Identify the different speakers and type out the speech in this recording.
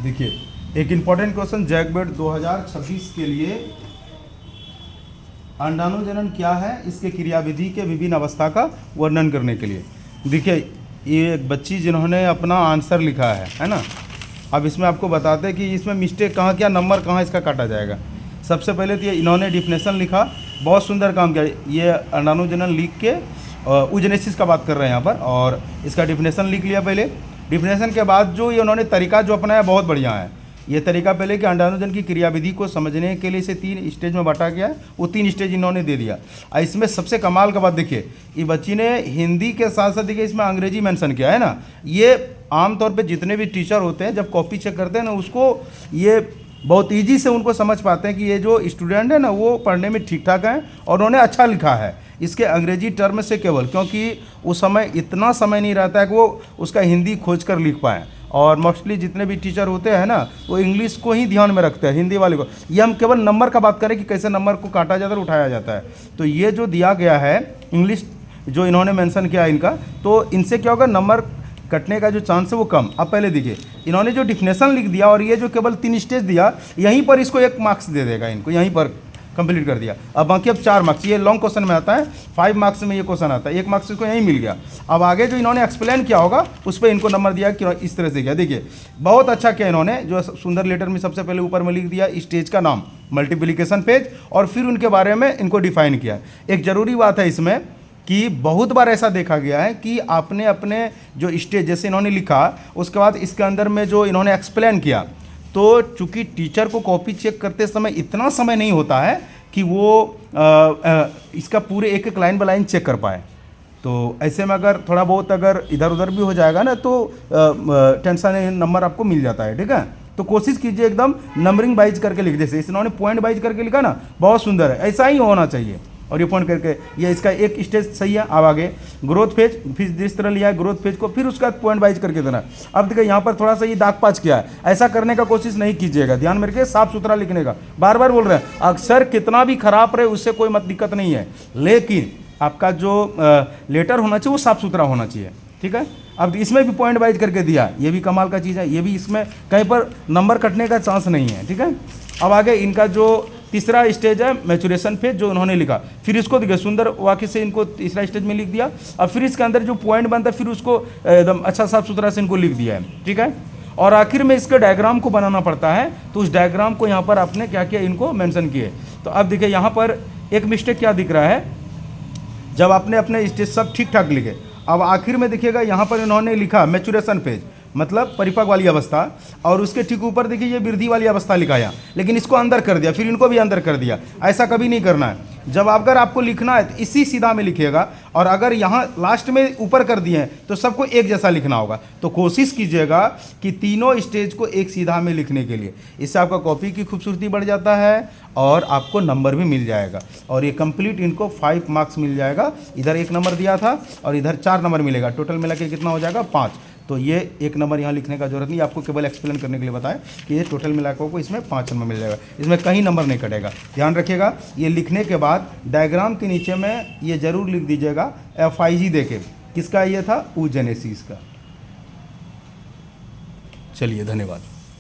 Speaker 1: देखिए एक important question जैकबेट 2026 के लिए अंडाणुजनन क्या है, इसके क्रियाविधि के विभिन्न अवस्था का वर्णन करने के लिए। देखिए ये एक बच्ची जिन्होंने अपना आंसर लिखा है ना। अब इसमें आपको बताते हैं कि इसमें मिस्टेक कहाँ, क्या नंबर कहाँ इसका काटा जाएगा। सबसे पहले तो ये इन्होंने डिफिनेशन लिखा, बहुत सुंदर काम किया। ये अंडाणुजनन लिख के यूजेनेसिस का बात कर रहे हैं यहाँ पर, और इसका डिफिनेशन लिख लिया पहले। डिफिनेशन के बाद जो ये उन्होंने तरीका जो अपनाया बहुत बढ़िया है। ये तरीका पहले कि अंडाणुजन की क्रियाविधि को समझने के लिए इसे 3 स्टेज में बांटा गया है, वो 3 स्टेज इन्होंने दे दिया। इसमें सबसे कमाल का बात देखिए, ये बच्ची ने हिंदी के साथ साथ देखिए इसमें अंग्रेजी मेंशन किया है ना। ये आमतौर पे जितने भी टीचर होते हैं जब कॉपी चेक करते हैं ना, उसको ये बहुत ईजी से उनको समझ पाते हैं कि ये जो स्टूडेंट है ना वो पढ़ने में ठीक ठाक हैं और उन्होंने अच्छा लिखा है। इसके अंग्रेजी टर्म से केवल, क्योंकि उस समय इतना समय नहीं रहता है कि वो उसका हिंदी खोज कर लिख पाएँ। और मोस्टली जितने भी टीचर होते हैं ना वो इंग्लिश को ही ध्यान में रखते हैं, हिंदी वाले को। ये हम केवल नंबर का बात करें कि कैसे नंबर को काटा जाता है और उठाया जाता है। तो ये जो दिया गया है इंग्लिश जो इन्होंने मेंशन किया इनका, तो इनसे क्या होगा, नंबर कटने का जो चांस है वो कम। अब पहले देखिए इन्होंने जो डिफिनेशन लिख दिया और ये जो केवल 3 स्टेज दिया, यहीं पर इसको 1 मार्क्स दे देगा, इनको यहीं पर कंप्लीट कर दिया। अब बाकी अब 4 मार्क्स, ये लॉन्ग क्वेश्चन में आता है, 5 मार्क्स में ये क्वेश्चन आता है, 1 मार्क्स इसको यहीं मिल गया। अब आगे जो इन्होंने एक्सप्लेन किया होगा उस पर इनको नंबर दिया कि इस तरह से किया। देखिए बहुत अच्छा किया इन्होंने, जो सुंदर लेटर में सबसे पहले ऊपर में लिख दिया स्टेज का नाम, मल्टीप्लिकेशन पेज, और फिर उनके बारे में इनको डिफाइन किया। एक ज़रूरी बात है इसमें कि बहुत बार ऐसा देखा गया है कि आपने अपने जो स्टेज जैसे इन्होंने लिखा, उसके बाद इसके अंदर में जो इन्होंने एक्सप्लेन किया, तो चूंकि टीचर को कॉपी चेक करते समय इतना समय नहीं होता है कि वो इसका पूरे एक लाइन बाय लाइन चेक कर पाए। तो ऐसे में अगर थोड़ा बहुत अगर इधर उधर भी हो जाएगा ना तो टेंशन नंबर आपको मिल जाता है, ठीक है। तो कोशिश कीजिए एकदम नंबरिंग वाइज करके लिख, जैसे इन्होंने पॉइंट वाइज करके लिखा ना, बहुत सुंदर है, ऐसा ही होना चाहिए। और ये पॉइंट करके ये इसका एक स्टेज सही है। अब आगे ग्रोथ फेज, फिर जिस तरह लिया है ग्रोथ फेज को, फिर उसका पॉइंट वाइज करके देना। अब देखिए यहाँ पर थोड़ा सा ये दाग पाच किया है, ऐसा करने का कोशिश नहीं कीजिएगा, ध्यान में रखिए, साफ सुथरा लिखने का। बार बार बोल रहे हैं, अक्सर कितना भी खराब रहे उससे कोई मत दिक्कत नहीं है, लेकिन आपका जो लेटर होना चाहिए वो साफ सुथरा होना चाहिए, ठीक है। अब इसमें भी पॉइंट वाइज करके दिया, ये भी कमाल का चीज़ है, ये भी इसमें कहीं पर नंबर कटने का चांस नहीं है, ठीक है। अब आगे इनका जो तीसरा स्टेज है मैचुरेशन फेज, जो उन्होंने लिखा, फिर इसको देखिए सुंदर वाक्य से इनको तीसरा स्टेज में लिख दिया। अब फिर इसके अंदर जो पॉइंट बनता है फिर उसको एकदम अच्छा साफ सुथरा से इनको लिख दिया है, ठीक है। और आखिर में इसके डायग्राम को बनाना पड़ता है, तो उस डायग्राम को यहाँ पर आपने क्या किया, इनको मेंशन किए। तो अब देखिए यहाँ पर एक मिस्टेक क्या दिख रहा है, जब आपने अपने स्टेज सब ठीक ठाक लिखे, अब आखिर में देखिएगा यहाँ पर इन्होंने लिखा मैचुरेशन फेज, मतलब परिपक्व वाली अवस्था, और उसके ठीक ऊपर देखिए ये वृद्धि वाली अवस्था लिखाया, लेकिन इसको अंदर कर दिया, फिर इनको भी अंदर कर दिया। ऐसा कभी नहीं करना है। जब अगर आपको लिखना है तो इसी सीधा में लिखिएगा, और अगर यहाँ लास्ट में ऊपर कर दिए हैं तो सबको एक जैसा लिखना होगा। तो कोशिश कीजिएगा कि तीनों स्टेज को एक सीधा में लिखने के लिए, इससे आपका कॉपी की खूबसूरती बढ़ जाता है और आपको नंबर भी मिल जाएगा। और ये कंप्लीट इनको 5 मार्क्स मिल जाएगा। इधर 1 नंबर दिया था और इधर 4 नंबर मिलेगा, टोटल मिला के कितना हो जाएगा, 5। तो ये 1 नंबर यहाँ लिखने का जरूरत नहीं, आपको केवल एक्सप्लेन करने के लिए बताएं कि ये टोटल मिला को इसमें 5 नंबर मिल जाएगा, इसमें कहीं नंबर नहीं कटेगा। ध्यान रखिएगा, ये लिखने के बाद डायग्राम के नीचे में ये जरूर लिख दीजिएगा FIG देके, किसका ये था, यूजेनेसिस का। चलिए धन्यवाद।